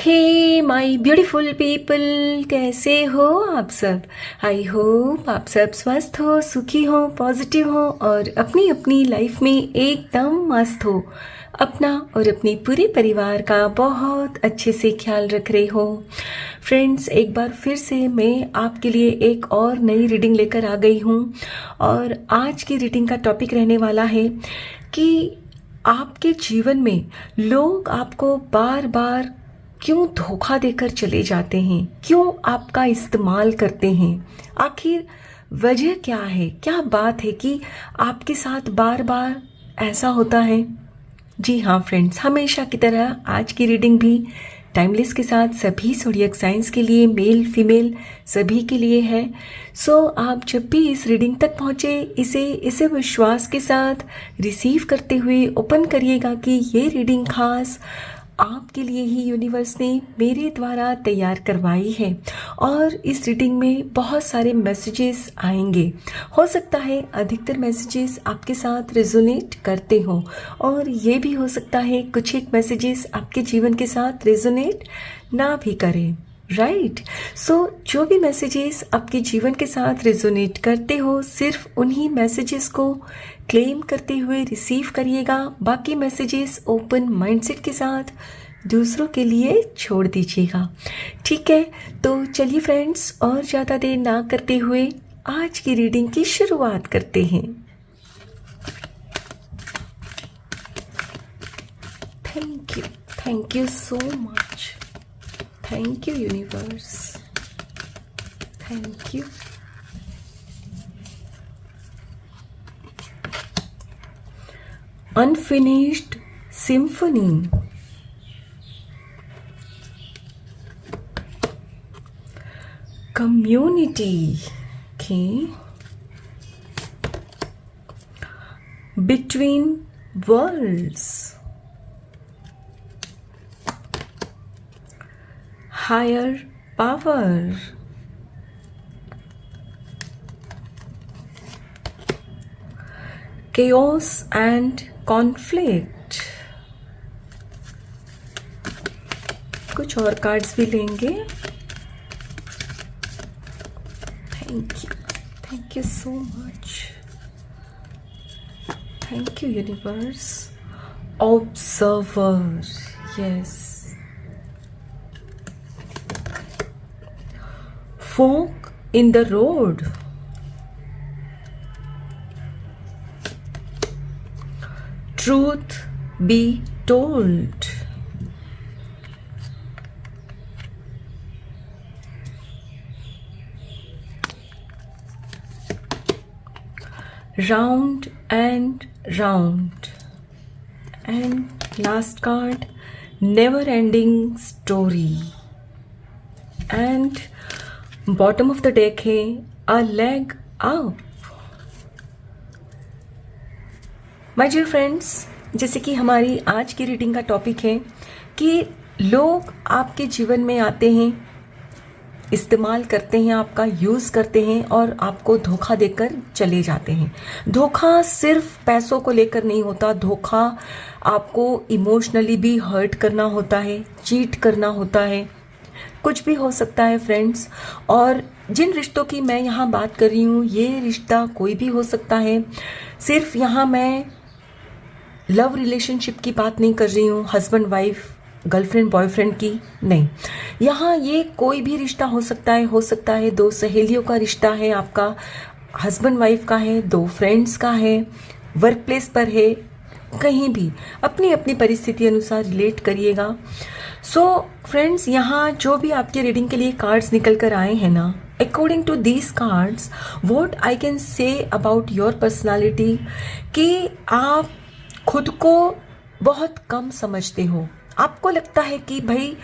Hey my beautiful people, कैसे हो आप सब। आई होप आप सब स्वस्थ हो, सुखी हो, पॉजिटिव हो और अपनी अपनी लाइफ में एकदम मस्त हो। अपना और अपनी पूरे परिवार का बहुत अच्छे से ख्याल रख रहे हो। फ्रेंड्स, एक बार फिर से मैं आपके लिए एक और नई रीडिंग लेकर आ गई हूँ और आज की रीडिंग का टॉपिक रहने वाला है कि आपके जीवन में लोग आपको बार बार क्यों धोखा देकर चले जाते हैं, क्यों आपका इस्तेमाल करते हैं। आखिर वजह क्या है, क्या बात है कि आपके साथ बार बार ऐसा होता है। जी हाँ फ्रेंड्स, हमेशा की तरह आज की रीडिंग भी टाइमलेस के साथ सभी ज़ोडिएक साइंस के लिए, मेल फीमेल सभी के लिए है। सो आप जब भी इस रीडिंग तक पहुँचे इसे विश्वास के साथ रिसीव करते हुए ओपन करिएगा कि ये रीडिंग खास आपके लिए ही यूनिवर्स ने मेरे द्वारा तैयार करवाई है और इस रीडिंग में बहुत सारे मैसेजेस आएंगे। हो सकता है अधिकतर मैसेजेस आपके साथ रेजोनेट करते हो और ये भी हो सकता है कुछ एक मैसेजेस आपके जीवन के साथ रेजोनेट ना भी करें। राइट। सो जो भी मैसेजेस आपके जीवन के साथ रेजोनेट करते हो, सिर्फ उन्हीं मैसेजेस को क्लेम करते हुए रिसीव करिएगा। बाकी मैसेजेस ओपन माइंडसेट के साथ दूसरों के लिए छोड़ दीजिएगा। ठीक है, तो चलिए फ्रेंड्स, और ज़्यादा देर ना करते हुए आज की रीडिंग की शुरुआत करते हैं। Thank you so much. Thank you universe, thank you. Unfinished symphony. Community के between worlds. Higher power. Chaos and conflict. कुछ और कार्ड्स भी लेंगे। Thank you so much. Thank you universe. Observer, yes. Fork in the road. Truth be told. Round and round. And last card, never ending story. And bottom of the deck है a leg up. My dear friends, जैसे कि हमारी आज की reading का topic है कि लोग आपके जीवन में आते हैं, इस्तेमाल करते हैं, आपका यूज़ करते हैं और आपको धोखा देकर चले जाते हैं। धोखा सिर्फ पैसों को लेकर नहीं होता, धोखा आपको इमोशनली भी हर्ट करना होता है, चीट करना होता है, कुछ भी हो सकता है फ्रेंड्स। और जिन रिश्तों की मैं यहाँ बात कर रही हूँ, ये रिश्ता कोई भी हो सकता है। सिर्फ यहाँ मैं लव रिलेशनशिप की बात नहीं कर रही हूँ, हस्बैंड वाइफ, गर्लफ्रेंड बॉयफ्रेंड की नहीं। यहाँ ये कोई भी रिश्ता हो सकता है दो सहेलियों का रिश्ता है, आपका हस्बैंड वाइफ का है, दो फ्रेंड्स का है, वर्क प्लेस पर है, कहीं भी अपनी अपनी परिस्थिति अनुसार रिलेट करिएगा। सो फ्रेंड्स, यहाँ जो भी आपके रीडिंग के लिए कार्ड्स निकल कर आए हैं ना, according to these cards what I can say about your personality, कि आप खुद को बहुत कम समझते हो। आपको लगता है कि भाई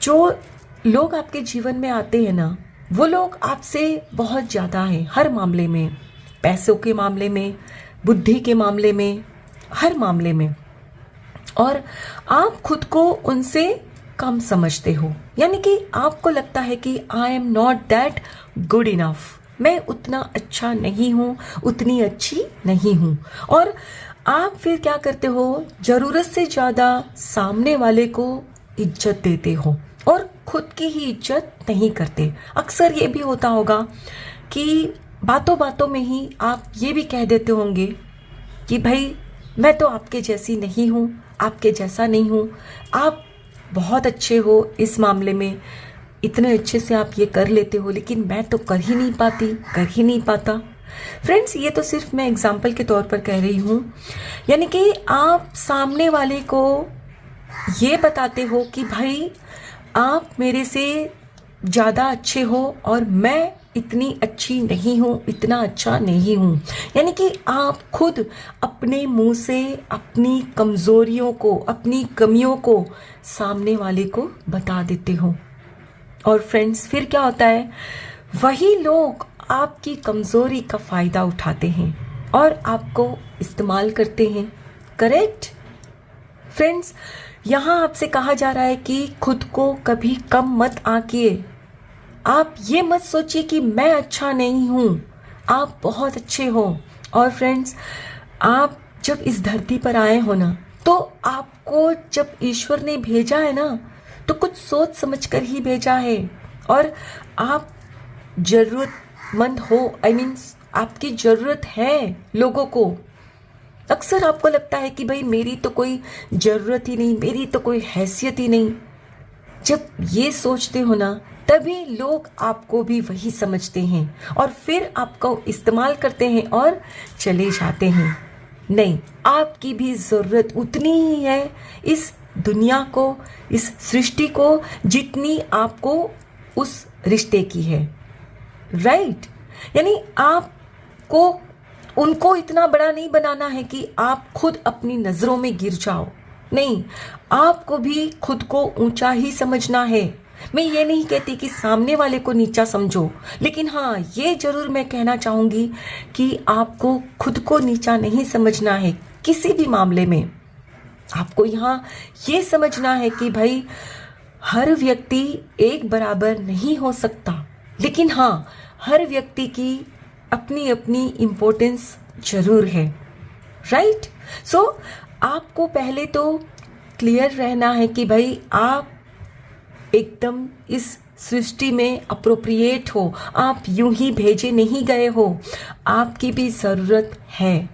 जो लोग आपके जीवन में आते हैं ना, वो लोग आपसे बहुत ज़्यादा हैं हर मामले में, पैसों के मामले में, बुद्धि के मामले में, हर मामले में। और आप खुद को उनसे कम समझते हो, यानी कि आपको लगता है कि I am not that good enough, मैं उतना अच्छा नहीं हूँ, उतनी अच्छी नहीं हूँ। और आप फिर क्या करते हो, ज़रूरत से ज़्यादा सामने वाले को इज्जत देते हो और खुद की ही इज्जत नहीं करते। अक्सर ये भी होता होगा कि बातों बातों में ही आप ये भी कह देते होंगे कि भाई मैं तो आपके जैसी नहीं हूँ, आपके जैसा नहीं हूँ, आप बहुत अच्छे हो इस मामले में, इतने अच्छे से आप ये कर लेते हो, लेकिन मैं तो कर ही नहीं पाती, कर ही नहीं पाता। फ्रेंड्स, ये तो सिर्फ मैं एग्जाम्पल के तौर पर कह रही हूँ। यानी कि आप सामने वाले को ये बताते हो कि भाई आप मेरे से ज़्यादा अच्छे हो और मैं इतनी अच्छी नहीं हूँ, इतना अच्छा नहीं हूँ। यानी कि आप खुद अपने मुंह से अपनी कमज़ोरियों को, अपनी कमियों को सामने वाले को बता देते हो। और फ्रेंड्स, फिर क्या होता है, वही लोग आपकी कमज़ोरी का फ़ायदा उठाते हैं और आपको इस्तेमाल करते हैं। करेक्ट फ्रेंड्स, यहाँ आपसे कहा जा रहा है कि खुद को कभी कम मत आंकिए। आप ये मत सोचिए कि मैं अच्छा नहीं हूँ, आप बहुत अच्छे हो। और फ्रेंड्स, आप जब इस धरती पर आए हो ना, तो आपको जब ईश्वर ने भेजा है ना, तो कुछ सोच समझ कर ही भेजा है। और आप ज़रूरतमंद हो, आपकी ज़रूरत है लोगों को। अक्सर आपको लगता है कि भाई मेरी तो कोई ज़रूरत ही नहीं, मेरी तो कोई हैसियत ही नहीं। जब ये सोचते हो ना, तभी लोग आपको भी वही समझते हैं और फिर आपको इस्तेमाल करते हैं और चले जाते हैं। नहीं, आपकी भी ज़रूरत उतनी ही है इस दुनिया को, इस सृष्टि को, जितनी आपको उस रिश्ते की है। राइट? यानी आपको उनको इतना बड़ा नहीं बनाना है कि आप खुद अपनी नज़रों में गिर जाओ। नहीं, आपको भी खुद को ऊंचा ही समझना है। मैं ये नहीं कहती कि सामने वाले को नीचा समझो, लेकिन हाँ, ये जरूर मैं कहना चाहूँगी कि आपको खुद को नीचा नहीं समझना है किसी भी मामले में। आपको यहाँ ये समझना है कि भाई हर व्यक्ति एक बराबर नहीं हो सकता, लेकिन हाँ, हर व्यक्ति की अपनी अपनी इम्पोर्टेंस जरूर है। राइट? सो आपको पहले तो क्लियर रहना है कि भाई आप एकदम इस सृष्टि में अप्रोप्रिएट हो, आप यूं ही भेजे नहीं गए हो, आपकी भी ज़रूरत है।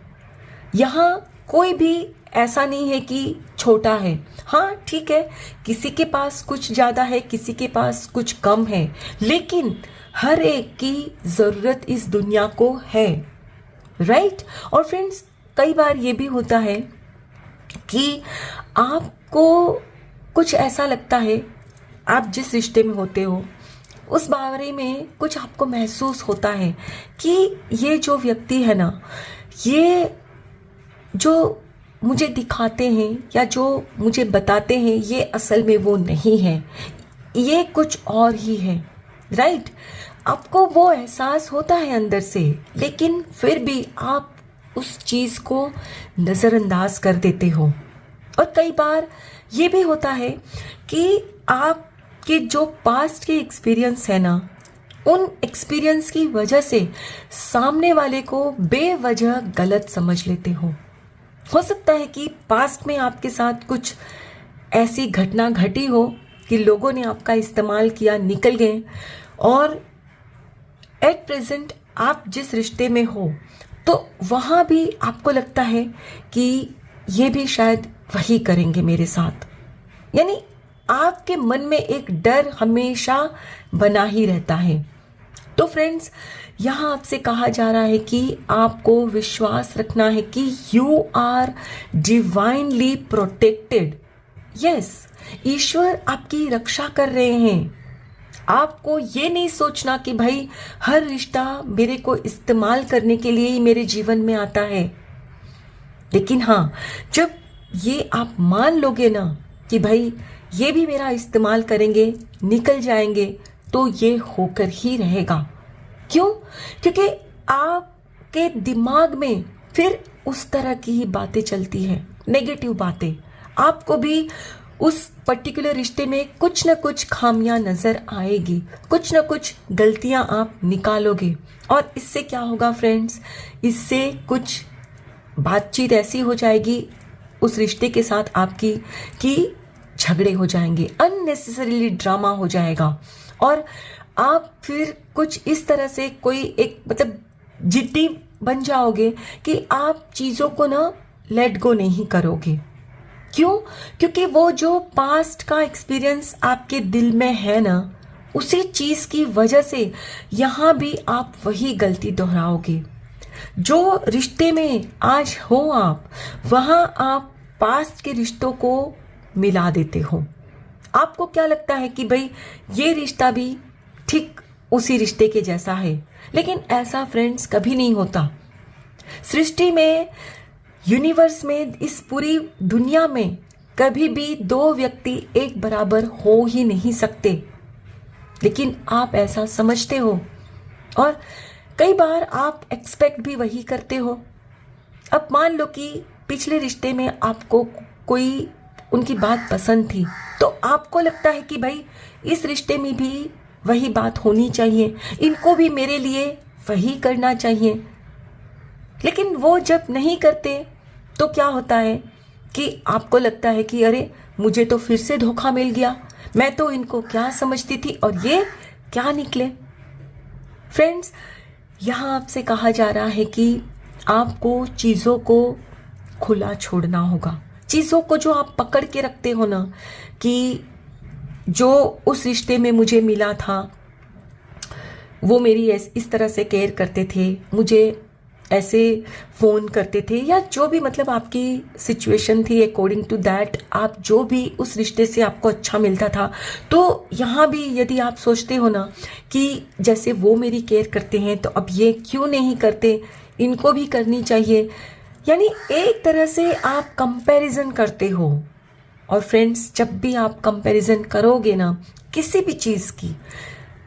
यहाँ कोई भी ऐसा नहीं है कि छोटा है। हाँ ठीक है, किसी के पास कुछ ज़्यादा है, किसी के पास कुछ कम है, लेकिन हर एक की ज़रूरत इस दुनिया को है। राइट? और फ्रेंड्स, कई बार ये भी होता है कि आपको कुछ ऐसा लगता है, आप जिस रिश्ते में होते हो उस बारे में कुछ आपको महसूस होता है कि ये जो व्यक्ति है ना, ये जो मुझे दिखाते हैं या जो मुझे बताते हैं, ये असल में वो नहीं है, ये कुछ और ही है। राइट? आपको वो एहसास होता है अंदर से, लेकिन फिर भी आप उस चीज़ को नज़रअंदाज कर देते हो। और कई बार ये भी होता है कि आपके जो पास्ट के एक्सपीरियंस है ना, उन एक्सपीरियंस की वजह से सामने वाले को बेवजह गलत समझ लेते हो सकता है कि पास्ट में आपके साथ कुछ ऐसी घटना घटी हो कि लोगों ने आपका इस्तेमाल किया, निकल गए, और एट प्रेजेंट आप जिस रिश्ते में हो तो वहाँ भी आपको लगता है कि ये भी शायद वही करेंगे मेरे साथ। यानी आपके मन में एक डर हमेशा बना ही रहता है। तो फ्रेंड्स, यहाँ आपसे कहा जा रहा है कि आपको विश्वास रखना है कि you are divinely protected. Yes, ईश्वर आपकी रक्षा कर रहे हैं। आपको ये नहीं सोचना कि भाई हर रिश्ता मेरे को इस्तेमाल करने के लिए ही मेरे जीवन में आता है। लेकिन हाँ, जब ये आप मान लोगे ना कि भाई ये भी मेरा इस्तेमाल करेंगे, निकल जाएंगे, तो ये होकर ही रहेगा। क्यों? क्योंकि आपके दिमाग में फिर उस तरह की ही बातें चलती है, नेगेटिव बातें। आपको भी उस पर्टिकुलर रिश्ते में कुछ न कुछ खामियां नजर आएगी, कुछ न कुछ गलतियां आप निकालोगे। और इससे क्या होगा फ्रेंड्स, इससे कुछ बातचीत ऐसी हो जाएगी उस रिश्ते के साथ आपकी कि झगड़े हो जाएंगे, अननेसेसरीली ड्रामा हो जाएगा और आप फिर कुछ इस तरह से कोई एक मतलब जिद्दी बन जाओगे कि आप चीज़ों को ना लेट गो नहीं करोगे। क्यों? क्योंकि वो जो पास्ट का एक्सपीरियंस आपके दिल में है ना, उसी चीज़ की वजह से यहाँ भी आप वही गलती दोहराओगे। जो रिश्ते में आज हो आप, वहाँ आप पास्ट के रिश्तों को मिला देते हो। आपको क्या लगता है कि भाई ये रिश्ता भी ठीक उसी रिश्ते के जैसा है, लेकिन ऐसा फ्रेंड्स कभी नहीं होता। सृष्टि में, यूनिवर्स में, इस पूरी दुनिया में कभी भी दो व्यक्ति एक बराबर हो ही नहीं सकते, लेकिन आप ऐसा समझते हो और कई बार आप एक्सपेक्ट भी वही करते हो। अब मान लो कि पिछले रिश्ते में आपको कोई उनकी बात पसंद थी, तो आपको लगता है कि भाई इस रिश्ते में भी वही बात होनी चाहिए, इनको भी मेरे लिए वही करना चाहिए। लेकिन वो जब नहीं करते तो क्या होता है कि आपको लगता है कि अरे मुझे तो फिर से धोखा मिल गया, मैं तो इनको क्या समझती थी और ये क्या निकले। फ्रेंड्स, यहाँ आपसे कहा जा रहा है कि आपको चीज़ों को खुला छोड़ना होगा। चीज़ों को जो आप पकड़ के रखते हो ना, कि जो उस रिश्ते में मुझे मिला था वो मेरी इस तरह से केयर करते थे, मुझे ऐसे फ़ोन करते थे, या जो भी मतलब आपकी सिचुएशन थी अकॉर्डिंग टू दैट आप जो भी उस रिश्ते से आपको अच्छा मिलता था, तो यहाँ भी यदि आप सोचते हो ना कि जैसे वो मेरी केयर करते हैं तो अब ये क्यों नहीं करते, इनको भी करनी चाहिए, यानी एक तरह से आप कंपैरिजन करते हो। और फ्रेंड्स, जब भी आप कंपैरिजन करोगे ना किसी भी चीज़ की,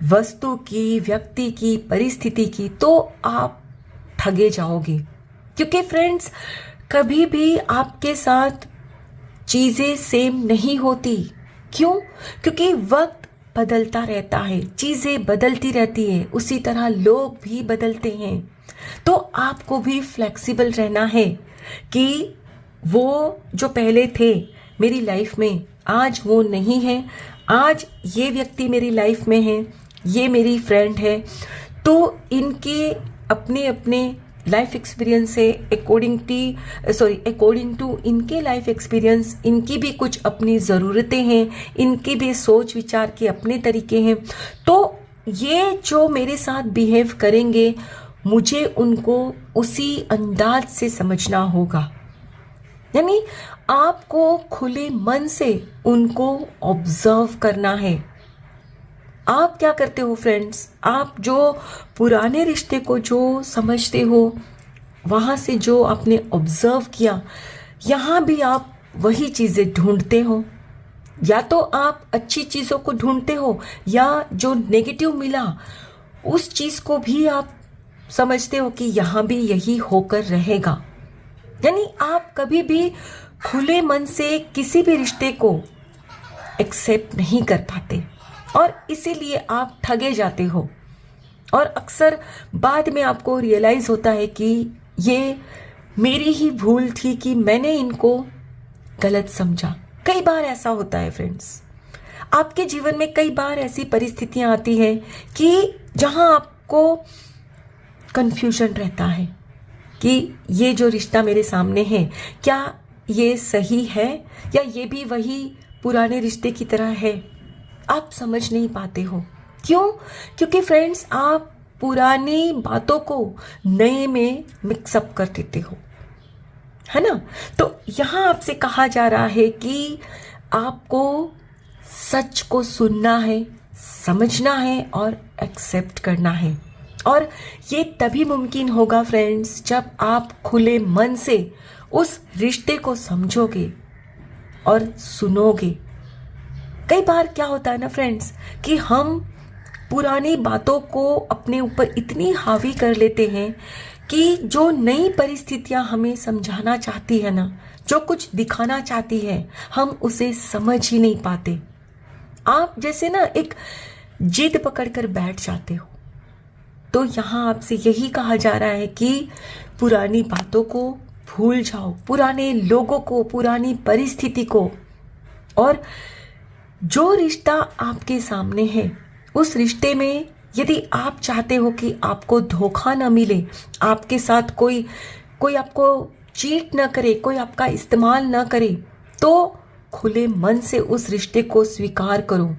वस्तु की, व्यक्ति की, परिस्थिति की, तो आप ठगे जाओगे। क्योंकि फ्रेंड्स, कभी भी आपके साथ चीज़ें सेम नहीं होती। क्यों? क्योंकि वक्त बदलता रहता है, चीज़ें बदलती रहती है, उसी तरह लोग भी बदलते हैं। तो आपको भी फ्लेक्सिबल रहना है कि वो जो पहले थे मेरी लाइफ में, आज वो नहीं है, आज ये व्यक्ति मेरी लाइफ में है, ये मेरी फ्रेंड है, तो इनके अपने अपने लाइफ एक्सपीरियंस है, अकॉर्डिंग टू इनके लाइफ एक्सपीरियंस, इनकी भी कुछ अपनी ज़रूरतें हैं, इनके भी सोच विचार के अपने तरीके हैं। तो ये जो मेरे साथ बिहेव करेंगे, मुझे उनको उसी अंदाज से समझना होगा। यानी आपको खुले मन से उनको ऑब्जर्व करना है। आप क्या करते हो फ्रेंड्स, आप जो पुराने रिश्ते को जो समझते हो, वहाँ से जो आपने ऑब्जर्व किया, यहाँ भी आप वही चीज़ें ढूंढते हो। या तो आप अच्छी चीज़ों को ढूंढते हो, या जो नेगेटिव मिला उस चीज़ को भी आप समझते हो कि यहाँ भी यही होकर रहेगा। यानी आप कभी भी खुले मन से किसी भी रिश्ते को एक्सेप्ट नहीं कर पाते और इसीलिए आप ठगे जाते हो। और अक्सर बाद में आपको रियलाइज़ होता है कि ये मेरी ही भूल थी कि मैंने इनको गलत समझा। कई बार ऐसा होता है फ्रेंड्स, आपके जीवन में कई बार ऐसी परिस्थितियां आती हैं कि जहां आपको कन्फ्यूजन रहता है कि ये जो रिश्ता मेरे सामने है, क्या ये सही है या ये भी वही पुराने रिश्ते की तरह है। आप समझ नहीं पाते हो। क्यों? क्योंकि फ्रेंड्स, आप पुरानी बातों को नए में मिक्सअप कर देते हो, है ना। तो यहाँ आपसे कहा जा रहा है कि आपको सच को सुनना है, समझना है और एक्सेप्ट करना है। और ये तभी मुमकिन होगा फ्रेंड्स, जब आप खुले मन से उस रिश्ते को समझोगे और सुनोगे। कई बार क्या होता है ना फ्रेंड्स, कि हम पुरानी बातों को अपने ऊपर इतनी हावी कर लेते हैं कि जो नई परिस्थितियां हमें समझाना चाहती है ना, जो कुछ दिखाना चाहती है, हम उसे समझ ही नहीं पाते। आप जैसे ना एक जिद पकड़कर बैठ जाते हो। तो यहाँ आपसे यही कहा जा रहा है कि पुरानी बातों को भूल जाओ, पुराने लोगों को, पुरानी परिस्थिति को, और जो रिश्ता आपके सामने है, उस रिश्ते में यदि आप चाहते हो कि आपको धोखा ना मिले, आपके साथ कोई आपको चीट ना करे, कोई आपका इस्तेमाल ना करे, तो खुले मन से उस रिश्ते को स्वीकार करो।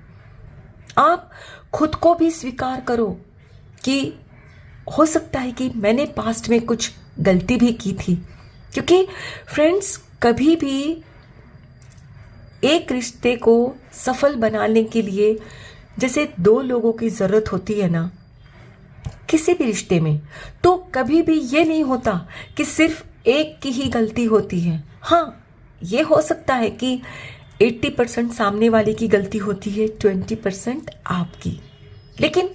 आप खुद को भी स्वीकार करो कि हो सकता है कि मैंने पास्ट में कुछ गलती भी की थी। क्योंकि फ्रेंड्स, कभी भी एक रिश्ते को सफल बनाने के लिए जैसे दो लोगों की ज़रूरत होती है ना, किसी भी रिश्ते में, तो कभी भी ये नहीं होता कि सिर्फ एक की ही गलती होती है। हाँ, ये हो सकता है कि 80% सामने वाले की गलती होती है, 20% आपकी, लेकिन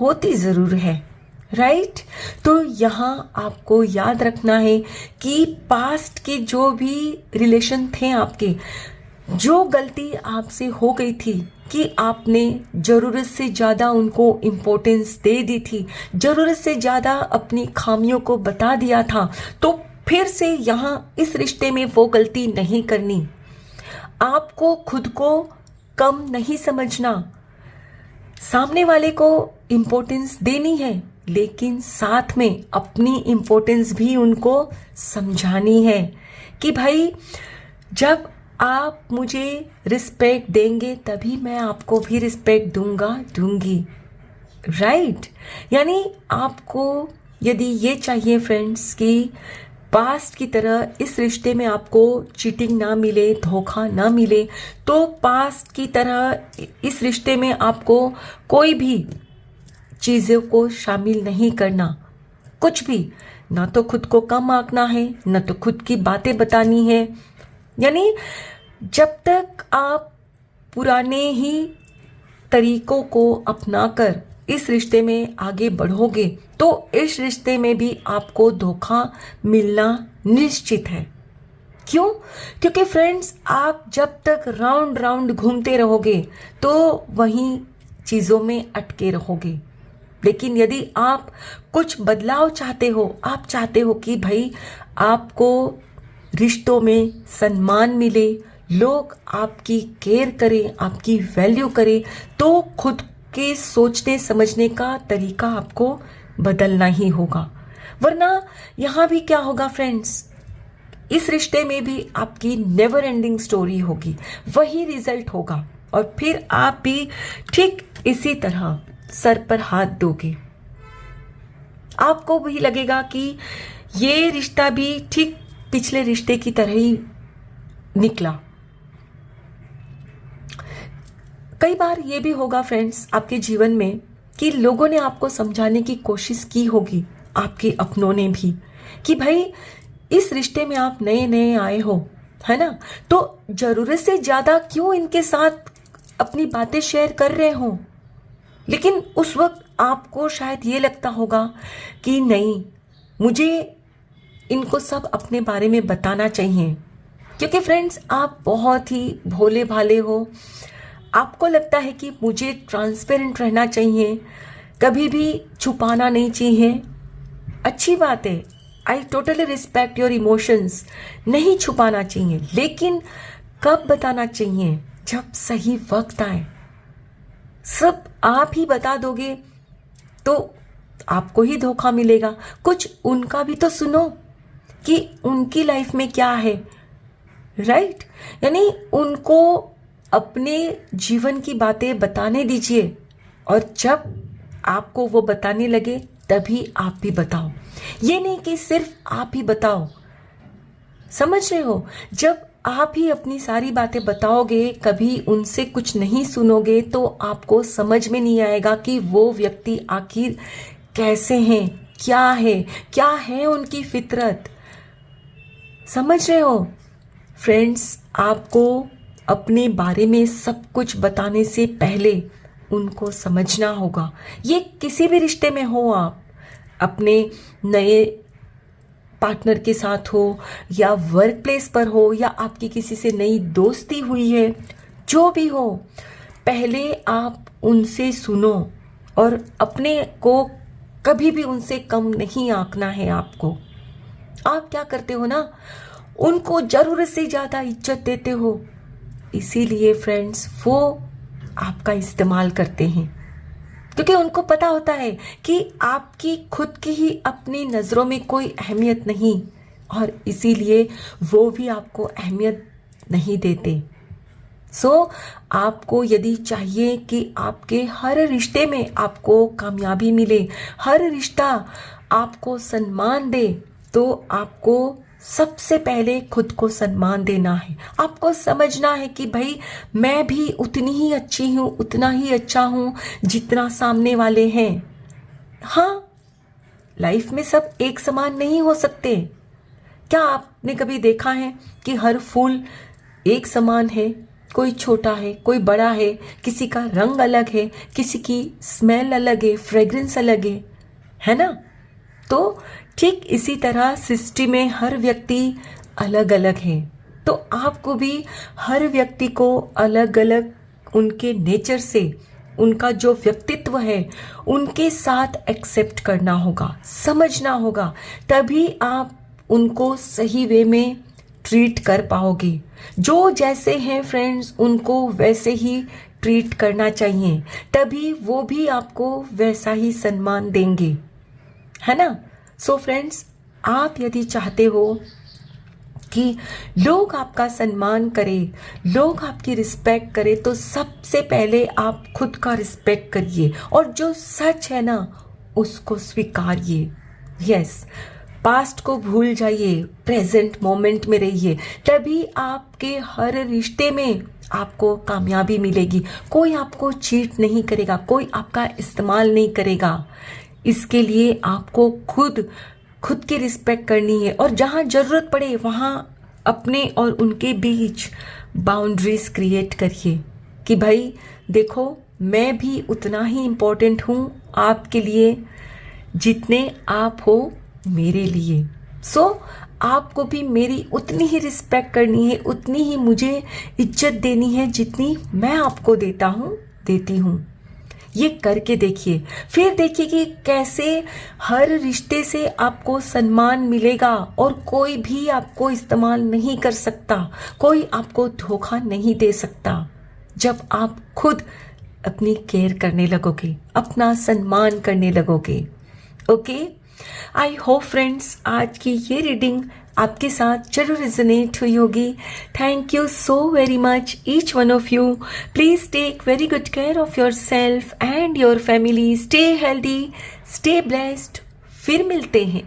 होती ज़रूर है, राइट? तो यहाँ आपको याद रखना है कि पास्ट के जो भी रिलेशन थे आपके, जो गलती आपसे हो गई थी कि आपने ज़रूरत से ज़्यादा उनको इम्पोर्टेंस दे दी थी, ज़रूरत से ज़्यादा अपनी खामियों को बता दिया था, तो फिर से यहाँ इस रिश्ते में वो गलती नहीं करनी। आपको खुद को कम नहीं समझना, सामने वाले को इम्पोर्टेंस देनी है, लेकिन साथ में अपनी इम्पोर्टेंस भी उनको समझानी है कि भाई, जब आप मुझे रिस्पेक्ट देंगे तभी मैं आपको भी रिस्पेक्ट दूंगी, राइट? यानी आपको यदि ये चाहिए फ्रेंड्स कि पास्ट की तरह इस रिश्ते में आपको चीटिंग ना मिले, धोखा ना मिले, तो पास्ट की तरह इस रिश्ते में आपको कोई भी चीज़ों को शामिल नहीं करना, कुछ भी, ना तो खुद को कम आंकना है, ना तो खुद की बातें बतानी है। यानी जब तक आप पुराने ही तरीकों को अपनाकर इस रिश्ते में आगे बढ़ोगे, तो इस रिश्ते में भी आपको धोखा मिलना निश्चित है। क्यों? क्योंकि फ्रेंड्स, आप जब तक राउंड राउंड घूमते रहोगे तो वहीं चीज़ों में अटके रहोगे। लेकिन यदि आप कुछ बदलाव चाहते हो, आप चाहते हो कि भाई आपको रिश्तों में सम्मान मिले, लोग आपकी केयर करें, आपकी वैल्यू करें, तो खुद के सोचने समझने का तरीका आपको बदलना ही होगा। वरना यहाँ भी क्या होगा फ्रेंड्स, इस रिश्ते में भी आपकी नेवर एंडिंग स्टोरी होगी, वही रिजल्ट होगा, और फिर आप भी ठीक इसी तरह सर पर हाथ दोगे। आपको भी लगेगा कि ये रिश्ता भी ठीक पिछले रिश्ते की तरह ही निकला। कई बार ये भी होगा फ्रेंड्स आपके जीवन में कि लोगों ने आपको समझाने की कोशिश की होगी, आपके अपनों ने भी, कि भाई इस रिश्ते में आप नए नए आए हो, है ना, तो जरूरत से ज्यादा क्यों इनके साथ अपनी बातें शेयर कर रहे हो। लेकिन उस वक्त आपको शायद ये लगता होगा कि नहीं, मुझे इनको सब अपने बारे में बताना चाहिए, क्योंकि फ्रेंड्स आप बहुत ही भोले भाले हो। आपको लगता है कि मुझे ट्रांसपेरेंट रहना चाहिए, कभी भी छुपाना नहीं चाहिए। अच्छी बात है, I totally respect your emotions, नहीं छुपाना चाहिए, लेकिन कब बताना चाहिए? जब सही वक्त आए। सब आप ही बता दोगे तो आपको ही धोखा मिलेगा। कुछ उनका भी तो सुनो कि उनकी लाइफ में क्या है, राइट? यानी उनको अपने जीवन की बातें बताने दीजिए, और जब आपको वो बताने लगे तभी आप भी बताओ। ये नहीं कि सिर्फ आप ही बताओ, समझ रहे हो? जब आप ही अपनी सारी बातें बताओगे, कभी उनसे कुछ नहीं सुनोगे, तो आपको समझ में नहीं आएगा कि वो व्यक्ति आखिर कैसे हैं, क्या है उनकी फितरत। समझ रहे हो फ्रेंड्स? आपको अपने बारे में सब कुछ बताने से पहले उनको समझना होगा। ये किसी भी रिश्ते में हो, आप अपने नए पार्टनर के साथ हो, या वर्क प्लेस पर हो, या आपकी किसी से नई दोस्ती हुई है, जो भी हो, पहले आप उनसे सुनो, और अपने को कभी भी उनसे कम नहीं आंकना है आपको। आप क्या करते हो ना, उनको जरूरत से ज़्यादा इज्जत देते हो, इसीलिए फ्रेंड्स वो आपका इस्तेमाल करते हैं, क्योंकि उनको पता होता है कि आपकी खुद की ही अपनी नज़रों में कोई अहमियत नहीं, और इसीलिए वो भी आपको अहमियत नहीं देते। आपको यदि चाहिए कि आपके हर रिश्ते में आपको कामयाबी मिले, हर रिश्ता आपको सम्मान दे, तो आपको सबसे पहले खुद को सम्मान देना है। आपको समझना है कि भाई मैं भी उतनी ही अच्छी हूँ, उतना ही अच्छा हूँ जितना सामने वाले हैं। हाँ, लाइफ में सब एक समान नहीं हो सकते। क्या आपने कभी देखा है कि हर फूल एक समान है? कोई छोटा है, कोई बड़ा है, किसी का रंग अलग है, किसी की स्मेल अलग है, फ्रेग्रेंस अलग है ना? तो ठीक इसी तरह सृष्टि में हर व्यक्ति अलग अलग है। तो आपको भी हर व्यक्ति को अलग अलग उनके नेचर से, उनका जो व्यक्तित्व है उनके साथ एक्सेप्ट करना होगा, समझना होगा, तभी आप उनको सही वे में ट्रीट कर पाओगे। जो जैसे हैं फ्रेंड्स, उनको वैसे ही ट्रीट करना चाहिए, तभी वो भी आपको वैसा ही सम्मान देंगे, है ना? सो फ्रेंड्स, आप यदि चाहते हो कि लोग आपका सम्मान करें, लोग आपकी रिस्पेक्ट करें, तो सबसे पहले आप खुद का रिस्पेक्ट करिए, और जो सच है ना उसको स्वीकारिए। यस, पास्ट को भूल जाइए, प्रेजेंट मोमेंट में रहिए, तभी आपके हर रिश्ते में आपको कामयाबी मिलेगी। कोई आपको चीट नहीं करेगा, कोई आपका इस्तेमाल नहीं करेगा। इसके लिए आपको खुद की रिस्पेक्ट करनी है, और जहाँ ज़रूरत पड़े वहाँ अपने और उनके बीच बाउंड्रीज क्रिएट करिए कि भाई देखो, मैं भी उतना ही इम्पोर्टेंट हूँ आपके लिए जितने आप हो मेरे लिए। आपको भी मेरी उतनी ही रिस्पेक्ट करनी है, उतनी ही मुझे इज्जत देनी है जितनी मैं आपको देती हूँ। ये करके देखिए, फिर देखिए कि कैसे हर रिश्ते से आपको सम्मान मिलेगा, और कोई भी आपको इस्तेमाल नहीं कर सकता, कोई आपको धोखा नहीं दे सकता, जब आप खुद अपनी केयर करने लगोगे, अपना सम्मान करने लगोगे। ओके, आई होप फ्रेंड्स आज की ये रीडिंग आपके साथ जरूर रेजोनेट हुई होगी। Thank you so very much each one of you. Please take very good care of yourself and your family. Stay healthy, stay blessed. फिर मिलते हैं।